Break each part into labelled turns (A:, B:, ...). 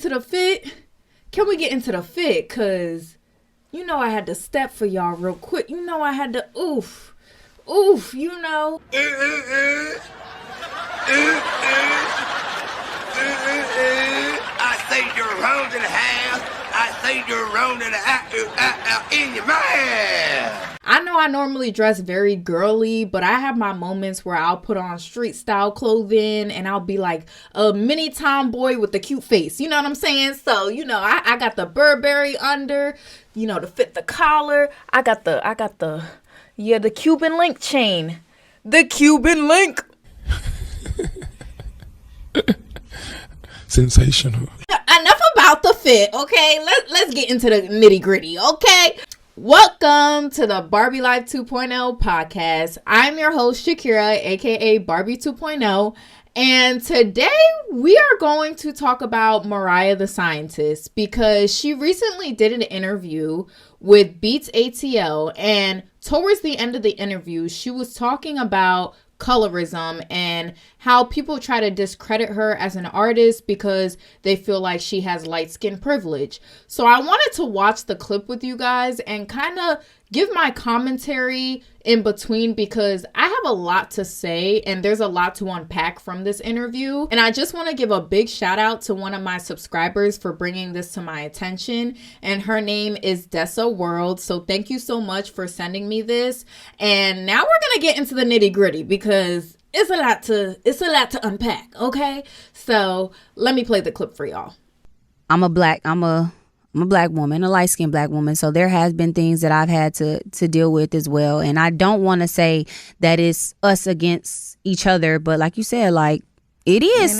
A: into the fit? Can we get into the fit? Because, you know, I had to step for y'all real quick. You know, I had to oof, you know.
B: I say you're round in half. I say you're round in half in your mouth.
A: I know I normally dress very girly, but I have my moments where I'll put on street style clothing and I'll be like a mini tomboy with a cute face. You know what I'm saying? So, you know, I got the Burberry under, you know, to fit the collar. I got the Cuban link chain. The Cuban link.
C: Sensational.
A: Enough about the fit, okay? Let's get into the nitty gritty, okay? Welcome to the Barbie Life 2.0 podcast. I'm your host, Shakira, aka Barbie 2.0. And today we are going to talk about Mariah The Scientist because she recently did an interview with Beats ATL. And towards the end of the interview, she was talking about colorism and how people try to discredit her as an artist because they feel like she has light skin privilege. So I wanted to watch the clip with you guys and kind of give my commentary in between because I have a lot to say and there's a lot to unpack from this interview. And I just want to give a big shout out to one of my subscribers for bringing this to my attention. And her name is Dessa World. So thank you so much for sending me this. And now we're going to get into the nitty gritty because it's a lot to unpack. Okay. So let me play the clip for y'all.
D: I'm a black woman, a light-skinned black woman. So there has been things that I've had to deal with as well. And I don't want to say that it's us against each other. But like you said, like it is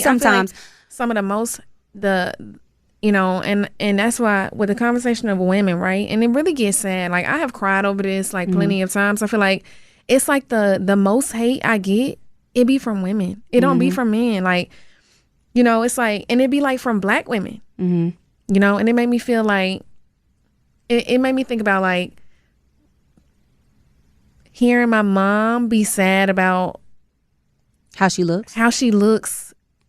D: sometimes.
E: Like some of the most, and that's why with the conversation of women, right? And it really gets sad. Like I have cried over this like plenty of times. I feel like it's like the most hate I get, it be from women. It don't be from men. Like, you know, it's like, and it be like from black women. Mm-hmm. You know, and it made me feel like, it made me think about like hearing my mom be sad about
D: how she looks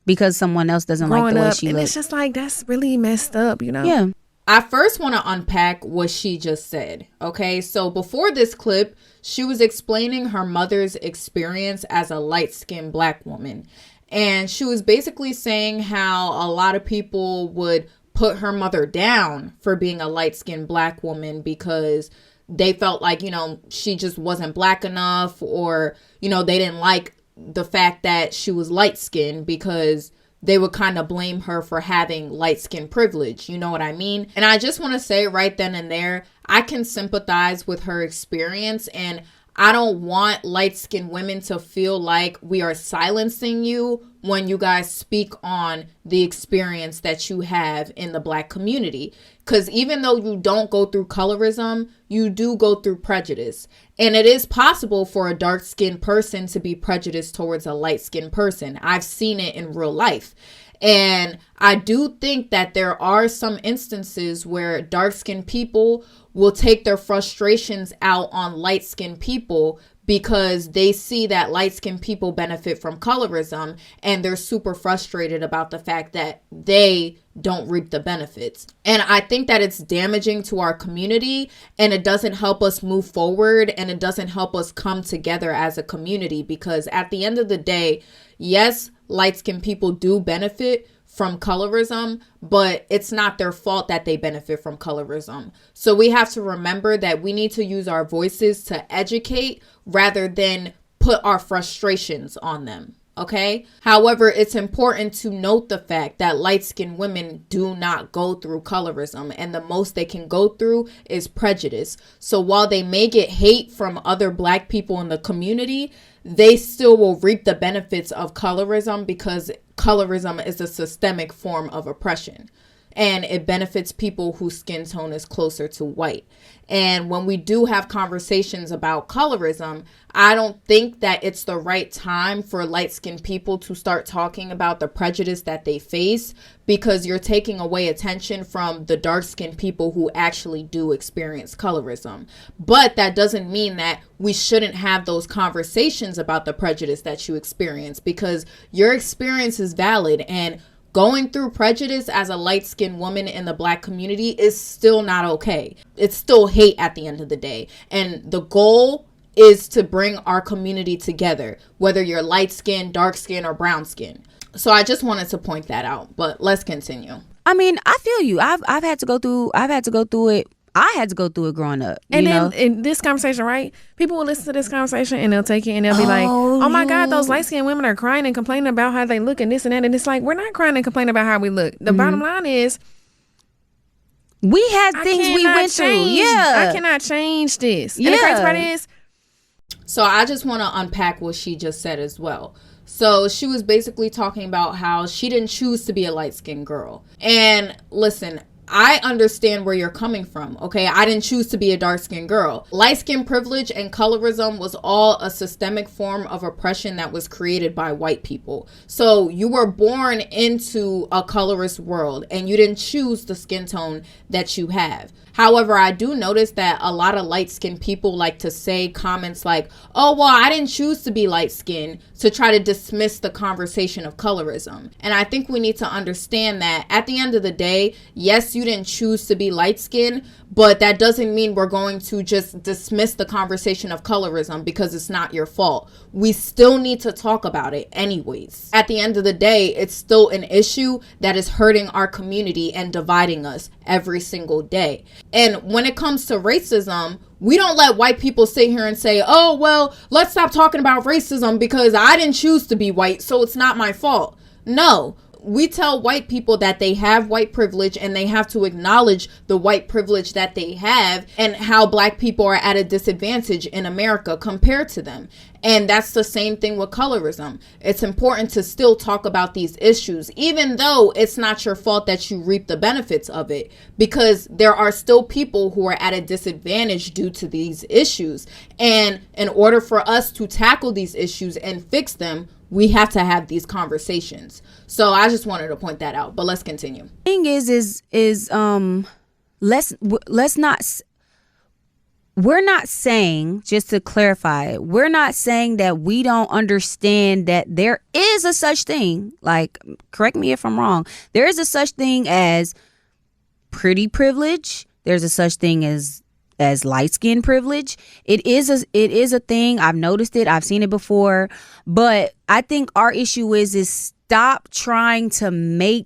D: because someone else doesn't like the way she looks.
E: And it's just like, that's really messed up, you know?
D: Yeah.
A: I first want to unpack what she just said. Okay, so before this clip, she was explaining her mother's experience as a light-skinned black woman. And she was basically saying how a lot of people would put her mother down for being a light-skinned black woman because they felt like, you know, she just wasn't black enough, or, you know, they didn't like the fact that she was light-skinned because they would kind of blame her for having light skin privilege. You know what I mean? And I just want to say right then and there, I can sympathize with her experience, and I don't want light-skinned women to feel like we are silencing you when you guys speak on the experience that you have in the black community. Because even though you don't go through colorism, you do go through prejudice. And it is possible for a dark-skinned person to be prejudiced towards a light-skinned person. I've seen it in real life. And I do think that there are some instances where dark-skinned people will take their frustrations out on light-skinned people because they see that light-skinned people benefit from colorism and they're super frustrated about the fact that they don't reap the benefits. And I think that it's damaging to our community, and it doesn't help us move forward, and it doesn't help us come together as a community, because at the end of the day, yes, light-skinned people do benefit from colorism, but it's not their fault that they benefit from colorism. So we have to remember that we need to use our voices to educate rather than put our frustrations on them. Okay. However, it's important to note the fact that light-skinned women do not go through colorism, and the most they can go through is prejudice. So while they may get hate from other black people in the community, they still will reap the benefits of colorism because colorism is a systemic form of oppression. And it benefits people whose skin tone is closer to white. And when we do have conversations about colorism, I don't think that it's the right time for light-skinned people to start talking about the prejudice that they face, because you're taking away attention from the dark-skinned people who actually do experience colorism. But that doesn't mean that we shouldn't have those conversations about the prejudice that you experience, because your experience is valid, and Going through prejudice as a light-skinned woman in the Black community is still not okay. It's still hate at the end of the day. And the goal is to bring our community together, whether you're light-skinned, dark-skinned, or brown-skinned. So I just wanted to point that out, but let's continue.
D: I mean, I feel you. I've had to go through it. I had to go through it growing up.
E: And then in this conversation, right? People will listen to this conversation and they'll take it and they'll be like, oh my God, those light-skinned women are crying and complaining about how they look and this and that. And it's like, we're not crying and complaining about how we look. The bottom line is,
D: we had things we went through. Yeah.
E: I cannot change this. Yeah. And the crazy part is.
A: So I just want to unpack what she just said as well. So she was basically talking about how she didn't choose to be a light-skinned girl. And listen, I understand where you're coming from, okay? I didn't choose to be a dark-skinned girl. Light-skin privilege and colorism was all a systemic form of oppression that was created by white people. So you were born into a colorist world and you didn't choose the skin tone that you have. However, I do notice that a lot of light-skinned people like to say comments like, oh, well, I didn't choose to be light-skinned, to try to dismiss the conversation of colorism. And I think we need to understand that at the end of the day, yes, you didn't choose to be light-skinned, but that doesn't mean we're going to just dismiss the conversation of colorism because it's not your fault. We still need to talk about it anyways. At the end of the day, it's still an issue that is hurting our community and dividing us every single day. And when it comes to racism, we don't let white people sit here and say, oh, well, let's stop talking about racism because I didn't choose to be white, so it's not my fault. No. We tell white people that they have white privilege and they have to acknowledge the white privilege that they have and how Black people are at a disadvantage in America compared to them. And that's the same thing with colorism. It's important to still talk about these issues, even though it's not your fault that you reap the benefits of it, because there are still people who are at a disadvantage due to these issues. And in order for us to tackle these issues and fix them, we have to have these conversations. So I just wanted to point that out, but let's continue.
D: Thing is let's not. We're not saying, just to clarify, we're not saying that we don't understand that there is a such thing. Like, correct me if I'm wrong. There is a such thing as pretty privilege. There's a such thing as light skin privilege. It is a thing. I've noticed it. I've seen it before. But I think our issue is stop trying to make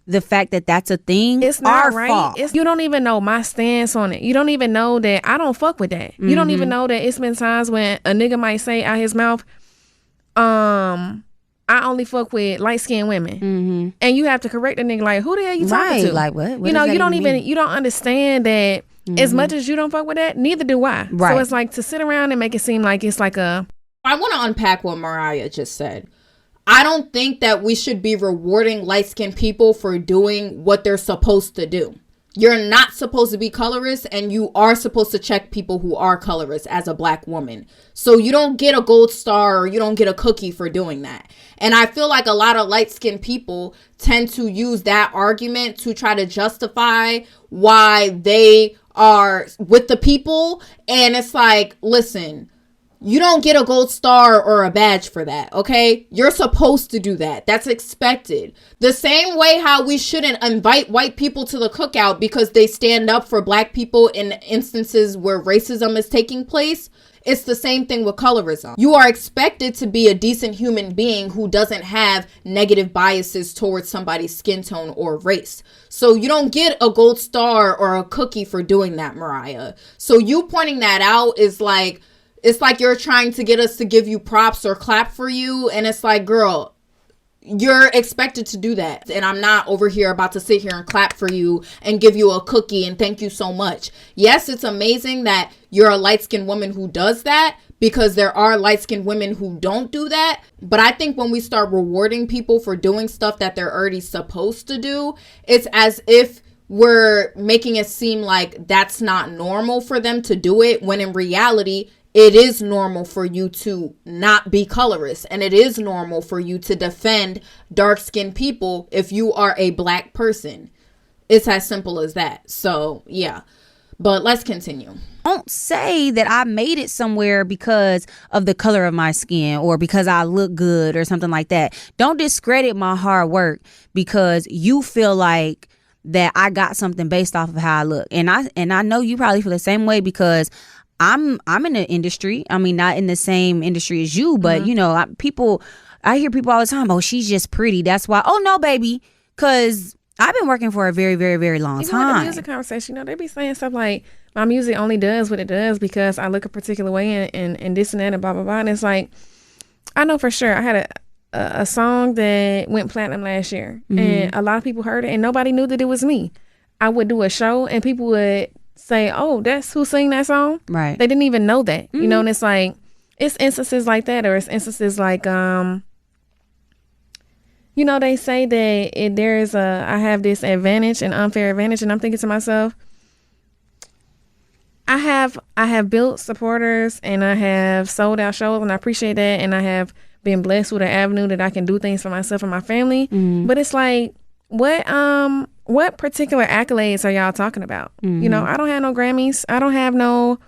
D: the fact that that's a thing.
E: It's not
D: our
E: right.
D: fault.
E: You don't even know my stance on it. You don't even know that I don't fuck with that. You don't even know that it's been times when a nigga might say out his mouth, I only fuck with light skinned women. And you have to correct the nigga like, who the hell you talking to?
D: Like what?
E: You know, you don't understand that as much as you don't fuck with that, neither do I.
D: Right.
E: So it's like to sit around and make it seem like it's like a.
A: I want to unpack what Mariah just said. I don't think that we should be rewarding light-skinned people for doing what they're supposed to do. You're not supposed to be colorist, and you are supposed to check people who are colorist as a Black woman. So you don't get a gold star or you don't get a cookie for doing that. And I feel like a lot of light-skinned people tend to use that argument to try to justify why they are with the people. And it's like, listen, you don't get a gold star or a badge for that, okay? You're supposed to do that. That's expected. The same way how we shouldn't invite white people to the cookout because they stand up for Black people in instances where racism is taking place. It's the same thing with colorism. You are expected to be a decent human being who doesn't have negative biases towards somebody's skin tone or race. So you don't get a gold star or a cookie for doing that, Mariah. So you pointing that out is like, it's like you're trying to get us to give you props or clap for you. And it's like, girl, you're expected to do that. And I'm not over here about to sit here and clap for you and give you a cookie and thank you so much. Yes, it's amazing that you're a light-skinned woman who does that, because there are light-skinned women who don't do that. But I think when we start rewarding people for doing stuff that they're already supposed to do, it's as if we're making it seem like that's not normal for them to do it, when in reality, it is normal for you to not be colorist, and it is normal for you to defend dark-skinned people if you are a Black person. It's as simple as that. So, yeah. But let's continue.
D: Don't say that I made it somewhere because of the color of my skin or because I look good or something like that. Don't discredit my hard work because you feel like that I got something based off of how I look. And I know you probably feel the same way because I'm in the industry. I mean, not in the same industry as you, but you know, I hear people all the time, oh, she's just pretty. That's why. Oh, no, baby. Because I've been working for a very, very, very long time.
E: Even the music conversation, you know, they be saying stuff like, my music only does what it does because I look a particular way and this and that and blah, blah, blah. And it's like, I know for sure I had a song that went platinum last year and a lot of people heard it and nobody knew that it was me. I would do a show and people would say, oh, that's who sang that song? Right. They didn't even know that, you know, and it's like, it's instances like that, or it's instances like, you know, they say that I have this advantage, an unfair advantage, and I'm thinking to myself, I have built supporters and I have sold out shows and I appreciate that, and I have been blessed with an avenue that I can do things for myself and my family. But it's like, what particular accolades are y'all talking about? You know, I don't have no Grammys. I don't have no.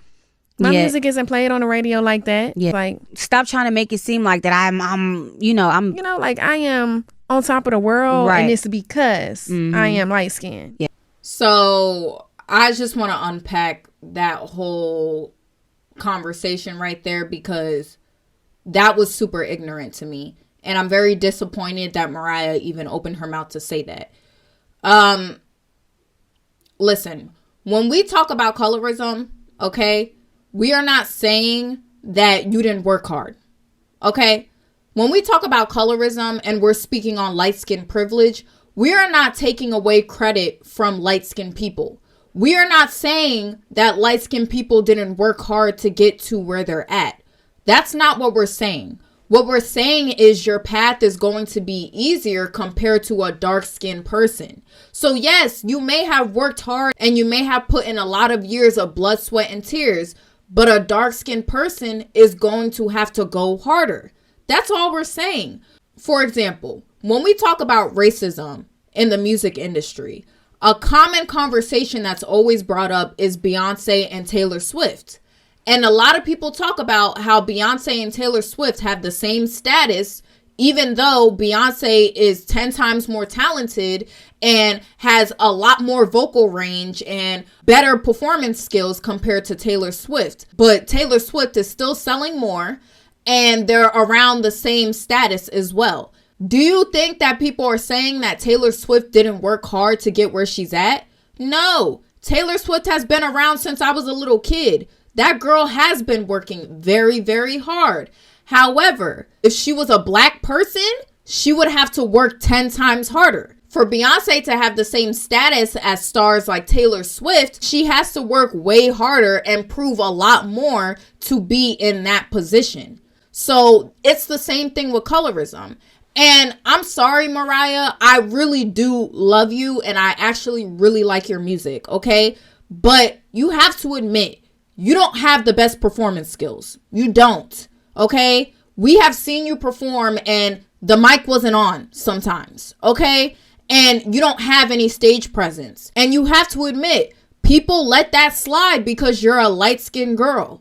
E: My music isn't played on the radio like that. Yeah. Like,
D: stop trying to make it seem like that I'm
E: like I am on top of the world, and it's because I am light skinned.
D: Yeah.
A: So I just want to unpack that whole conversation right there because that was super ignorant to me. And I'm very disappointed that Mariah even opened her mouth to say that. Listen, when we talk about colorism, okay, we are not saying that you didn't work hard, okay? When we talk about colorism and we're speaking on light-skin privilege, we are not taking away credit from light-skinned people. We are not saying that light-skinned people didn't work hard to get to where they're at. That's not what we're saying. What we're saying is your path is going to be easier compared to a dark-skinned person. So yes, you may have worked hard and you may have put in a lot of years of blood, sweat, and tears, but a dark-skinned person is going to have to go harder. That's all we're saying. For example, when we talk about racism in the music industry, a common conversation that's always brought up is Beyonce and Taylor Swift. And a lot of people talk about how Beyonce and Taylor Swift have the same status, even though Beyonce is 10 times more talented and has a lot more vocal range and better performance skills compared to Taylor Swift. But Taylor Swift is still selling more and they're around the same status as well. Do you think that people are saying that Taylor Swift didn't work hard to get where she's at? No. Taylor Swift has been around since I was a little kid. That girl has been working very, very hard. However, if she was a black person, she would have to work 10 times harder. For Beyonce to have the same status as stars like Taylor Swift, she has to work way harder and prove a lot more to be in that position. So it's the same thing with colorism. And I'm sorry, Mariah, I really do love you and I actually really like your music, okay? But you have to admit, you don't have the best performance skills. You don't, okay? We have seen you perform and the mic wasn't on sometimes, okay? And you don't have any stage presence. And you have to admit, people let that slide because you're a light-skinned girl.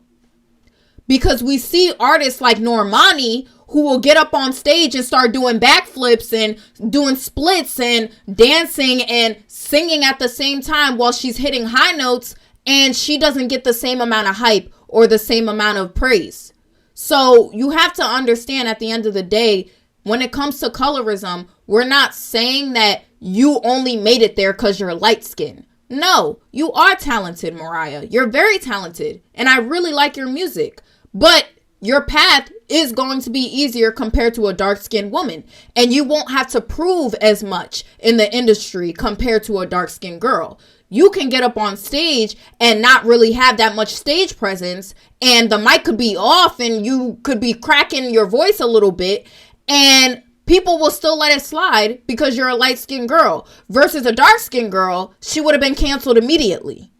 A: Because we see artists like Normani who will get up on stage and start doing backflips and doing splits and dancing and singing at the same time while she's hitting high notes, and she doesn't get the same amount of hype or the same amount of praise. So you have to understand at the end of the day, when it comes to colorism, we're not saying that you only made it there because you're light skinned. No, you are talented, Mariah. You're very talented. And I really like your music. But your path is going to be easier compared to a dark-skinned woman. And you won't have to prove as much in the industry compared to a dark-skinned girl. You can get up on stage and not really have that much stage presence. And the mic could be off and you could be cracking your voice a little bit. And people will still let it slide because you're a light-skinned girl. Versus a dark-skinned girl, she would have been canceled immediately.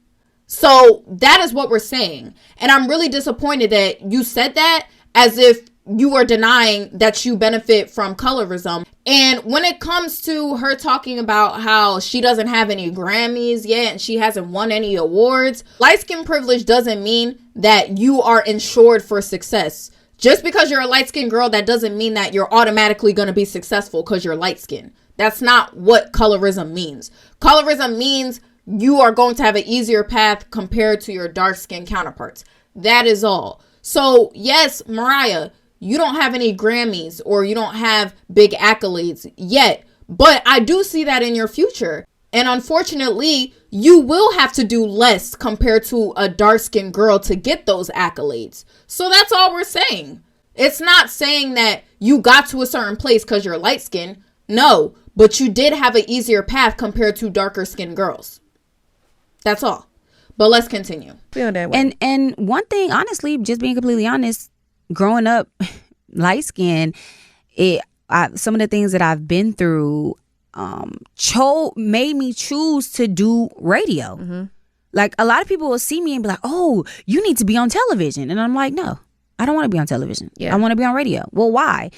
A: So that is what we're saying. And I'm really disappointed that you said that as if you are denying that you benefit from colorism. And when it comes to her talking about how she doesn't have any Grammys yet and she hasn't won any awards, light skin privilege doesn't mean that you are insured for success. Just because you're a light skinned girl, that doesn't mean that you're automatically going to be successful because you're light skinned. That's not what colorism means. Colorism means you are going to have an easier path compared to your dark skinned counterparts. That is all. So yes, Mariah, you don't have any Grammys or you don't have big accolades yet, but I do see that in your future. And unfortunately, you will have to do less compared to a dark-skinned girl to get those accolades. So that's all we're saying. It's not saying that you got to a certain place because you're light-skinned. No, but you did have an easier path compared to darker-skinned girls. That's all. But let's continue.
E: Feel that way.
D: And one thing, honestly, just being completely honest, growing up light skinned, some of the things that I've been through made me choose to do radio. Mm-hmm. Like, a lot of people will see me and be like, oh, you need to be on television. And I'm like, no, I don't want to be on television. Yeah. I want to be on radio. Well, why?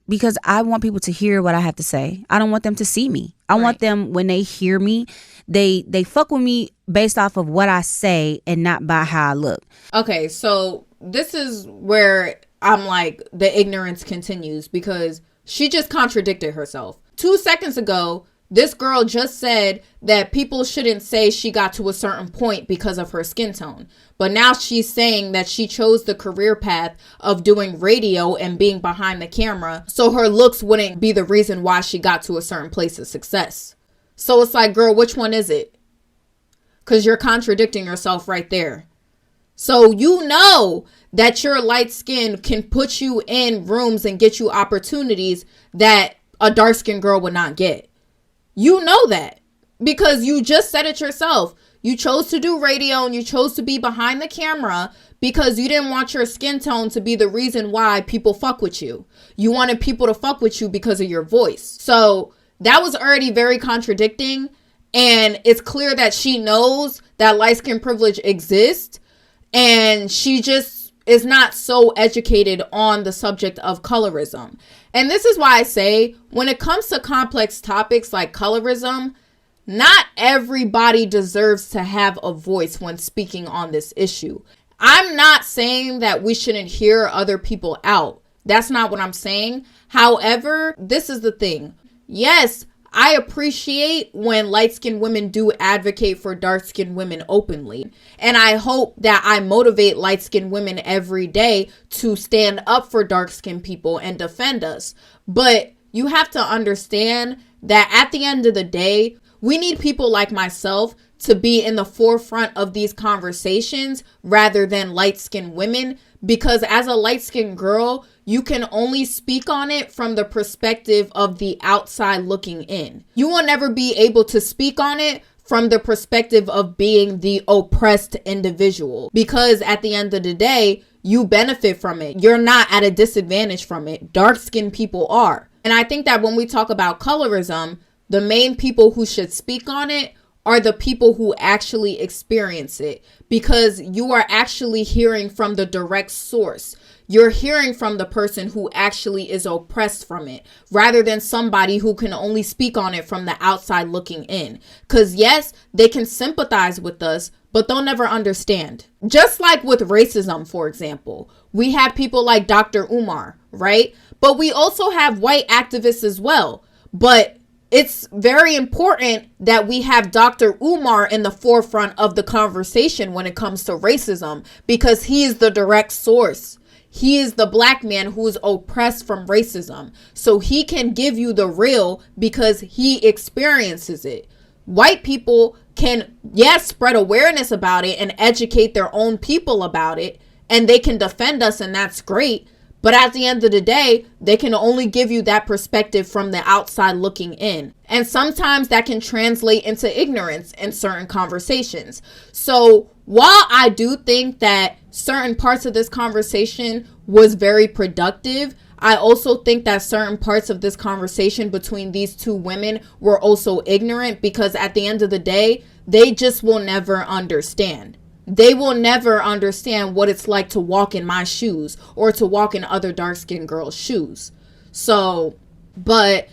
D: Because I want people to hear what I have to say. I don't want them to see me. I want them, when they hear me, they fuck with me based off of what I say and not by how I look.
A: Okay, so this is where I'm like, the ignorance continues, because she just contradicted herself. 2 seconds ago, this girl just said that people shouldn't say she got to a certain point because of her skin tone. But now she's saying that she chose the career path of doing radio and being behind the camera, so her looks wouldn't be the reason why she got to a certain place of success. So it's like, girl, which one is it? Because you're contradicting yourself right there. So you know that your light skin can put you in rooms and get you opportunities that a dark skinned girl would not get. You know that because you just said it yourself. You chose to do radio and you chose to be behind the camera because you didn't want your skin tone to be the reason why people fuck with you. You wanted people to fuck with you because of your voice. So that was already very contradicting. And it's clear that she knows that light skin privilege exists. And she just is not so educated on the subject of colorism. And this is why I say, when it comes to complex topics like colorism, not everybody deserves to have a voice when speaking on this issue. I'm not saying that we shouldn't hear other people out. That's not what I'm saying. However, this is the thing. Yes, I appreciate when light-skinned women do advocate for dark-skinned women openly. And I hope that I motivate light-skinned women every day to stand up for dark-skinned people and defend us. But you have to understand that at the end of the day, we need people like myself to be in the forefront of these conversations rather than light-skinned women. Because as a light-skinned girl, you can only speak on it from the perspective of the outside looking in. You will never be able to speak on it from the perspective of being the oppressed individual. Because at the end of the day, you benefit from it. You're not at a disadvantage from it. Dark-skinned people are. And I think that when we talk about colorism, the main people who should speak on it are the people who actually experience it, because you are actually hearing from the direct source. You're hearing from the person who actually is oppressed from it, rather than somebody who can only speak on it from the outside looking in. Because yes, they can sympathize with us, but they'll never understand. Just like with racism, for example, we have people like Dr. Umar, right? But we also have white activists as well. But it's very important that we have Dr. Umar in the forefront of the conversation when it comes to racism, because he is the direct source. He is the black man who is oppressed from racism. So he can give you the real because he experiences it. White people can, yes, spread awareness about it and educate their own people about it, and they can defend us, and that's great. But at the end of the day, they can only give you that perspective from the outside looking in. And sometimes that can translate into ignorance in certain conversations. So while I do think that certain parts of this conversation was very productive, I also think that certain parts of this conversation between these two women were also ignorant, because at the end of the day, they just will never understand. they will never understand what it's like to walk in my shoes or to walk in other dark-skinned girls' shoes. So, but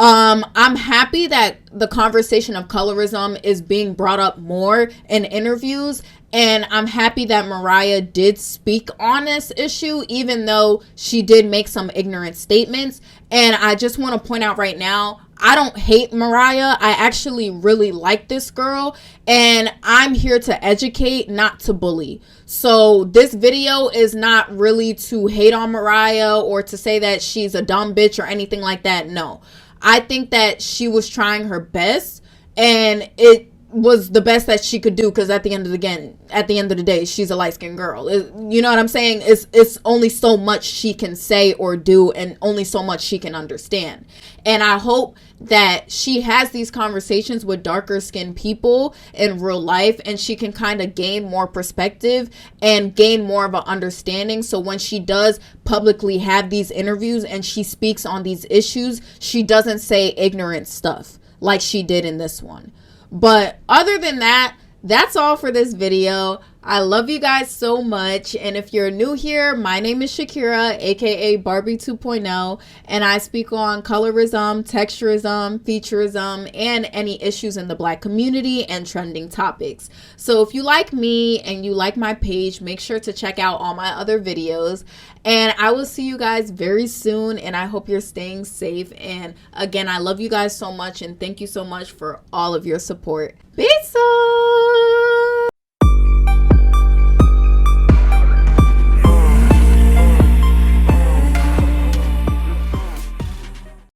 A: I'm happy that the conversation of colorism is being brought up more in interviews, and I'm happy that Mariah did speak on this issue, even though she did make some ignorant statements. And I just want to point out right now, I don't hate Mariah. I actually really like this girl, and I'm here to educate, not to bully. So this video is not really to hate on Mariah or to say that she's a dumb bitch or anything like that. No. I think that she was trying her best, and it was the best that she could do, because at the end of the day, she's a light-skinned girl. You know what I'm saying? It's only so much she can say or do, and only so much she can understand. And I hope that she has these conversations with darker skinned people in real life, and she can kind of gain more perspective and gain more of an understanding. So when she does publicly have these interviews and she speaks on these issues, she doesn't say ignorant stuff like she did in this one. But other than that, that's all for this video. I love you guys so much. And if you're new here, my name is Shakira, aka Barbie 2.0, and I speak on colorism, texturism, featureism, and any issues in the Black community and trending topics. So if you like me and you like my page, make sure to check out all my other videos. And I will see you guys very soon, and I hope you're staying safe. And again, I love you guys so much, and thank you so much for all of your support. Peace out.